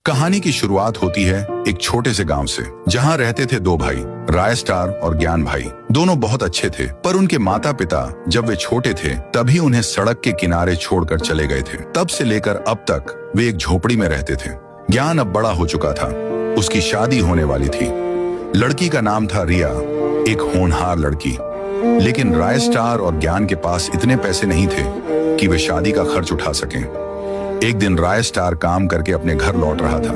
कहानी की शुरुआत होती है एक छोटे से गांव से, जहां रहते थे दो भाई, राय स्टार और ज्ञान भाई। दोनों बहुत अच्छे थे, पर उनके माता पिता जब वे छोटे थे तभी उन्हें सड़क के किनारे छोड़कर चले गए थे। तब से लेकर अब तक वे एक झोपड़ी में रहते थे। ज्ञान अब बड़ा हो चुका था, उसकी शादी होने वाली थी। लड़की का नाम था रिया, एक होनहार लड़की। लेकिन राय स्टार और ज्ञान के पास इतने पैसे नहीं थे कि वे शादी का खर्च उठा सकें। एक दिन राय स्टार काम करके अपने घर लौट रहा था।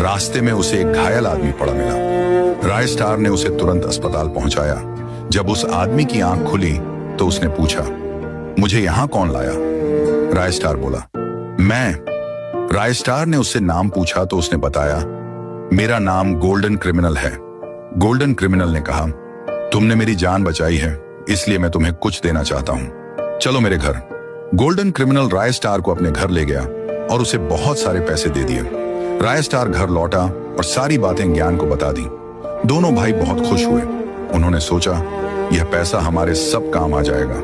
रास्ते में उसे एक घायल आदमी पड़ा मिला। राय स्टार ने उसे तुरंत अस्पताल पहुंचाया। जब उस आदमी की आंख खुली तो उसने पूछा, मुझे यहां कौन लाया? राय स्टार बोला, मैं। राय स्टार ने उससे नाम पूछा तो उसने बताया, मेरा नाम गोल्डन क्रिमिनल है। गोल्डन क्रिमिनल ने कहा, तुमने मेरी जान बचाई है, इसलिए मैं तुम्हें कुछ देना चाहता हूं, चलो मेरे घर। गोल्डन क्रिमिनल राय स्टार को अपने घर ले गया और उसे बहुत सारे पैसे दे दिए। राय स्टार घर लौटा और सारी बातें ज्ञान को बता दी। दोनों भाई बहुत खुश हुए। उन्होंने सोचा, यह पैसा हमारे सब काम आ जाएगा।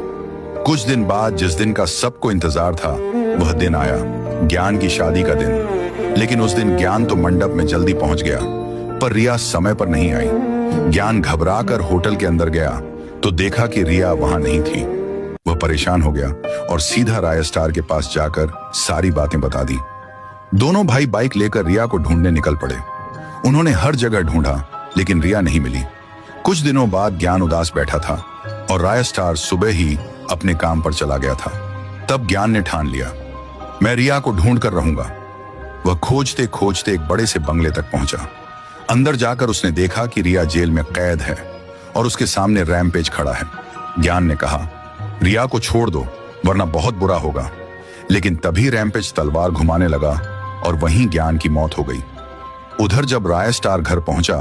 कुछ दिन बाद जिस दिन का सबको इंतजार था वह दिन आया, ज्ञान की शादी का दिन। लेकिन उस दिन ज्ञान तो मंडप में जल्दी पहुंच गया, पर रिया समय पर नहीं आई। ज्ञान घबराकर होटल के अंदर गया तो देखा कि रिया वहां नहीं थी। वह परेशान हो गया और सीधा राय स्टार के पास जाकर सारी बातें बता दी। दोनों भाई बाइक लेकर रिया को ढूंढने निकल पड़े। उन्होंने हर जगह ढूंढा, लेकिन रिया नहीं मिली। कुछ दिनों बाद ज्ञान उदास बैठा था और राय स्टार सुबह ही अपने काम पर चला गया था। तब ज्ञान ने ठान लिया, मैं रिया को ढूंढ कर रहूंगा। वह खोजते खोजते एक बड़े से बंगले तक पहुंचा। अंदर जाकर उसने देखा कि रिया जेल में कैद है और उसके सामने रैमपेज खड़ा है। ज्ञान ने कहा, रिया को छोड़ दो वरना बहुत बुरा होगा। लेकिन तभी रैमपेज तलवार घुमाने लगा और वहीं ज्ञान की मौत हो गई। उधर जब राय स्टार घर पहुंचा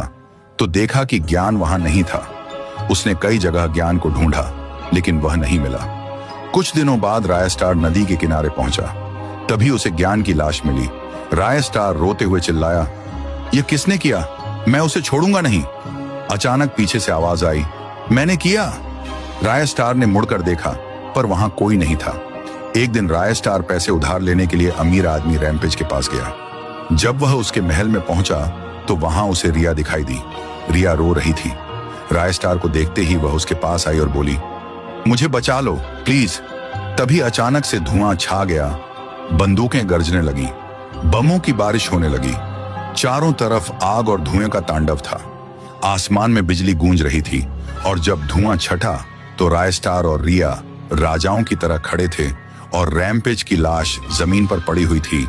तो देखा कि ज्ञान वहां नहीं था। उसने कई जगह ज्ञान को ढूंढा, लेकिन वह नहीं मिला। कुछ दिनों बाद राय स्टार नदी के किनारे पहुंचा। तभी उसे ज्ञान की लाश मिली। राय स्टार रोते हुए चिल्लाया, यह किसने किया? मैं उसे छोड़ूंगा नहीं। अचानक पीछे से आवाज आई, मैंने किया। राय स्टार ने मुड़कर देखा, पर वहां कोई नहीं था। एक दिन राय स्टार पैसे उधार लेने के लिए अमीर आदमी रैमपेज के पास गया। जब वह उसके महल में पहुंचा तो वहां उसे रिया दिखाई दी। रिया रो रही थी। राय स्टार को देखते ही वह उसके पास आई और बोली, मुझे बचा लो प्लीज। तभी अचानक से धुआं छा गया, बंदूकें गरजने लगी, बमों की बारिश होने लगी। चारों तरफ आग और धुएं का तांडव था। आसमान में बिजली गूंज रही थी और जब धुआं छटा तो राय स्टार और रिया राजाओं की तरह खड़े थे और रैमपेज की लाश जमीन पर पड़ी हुई थी।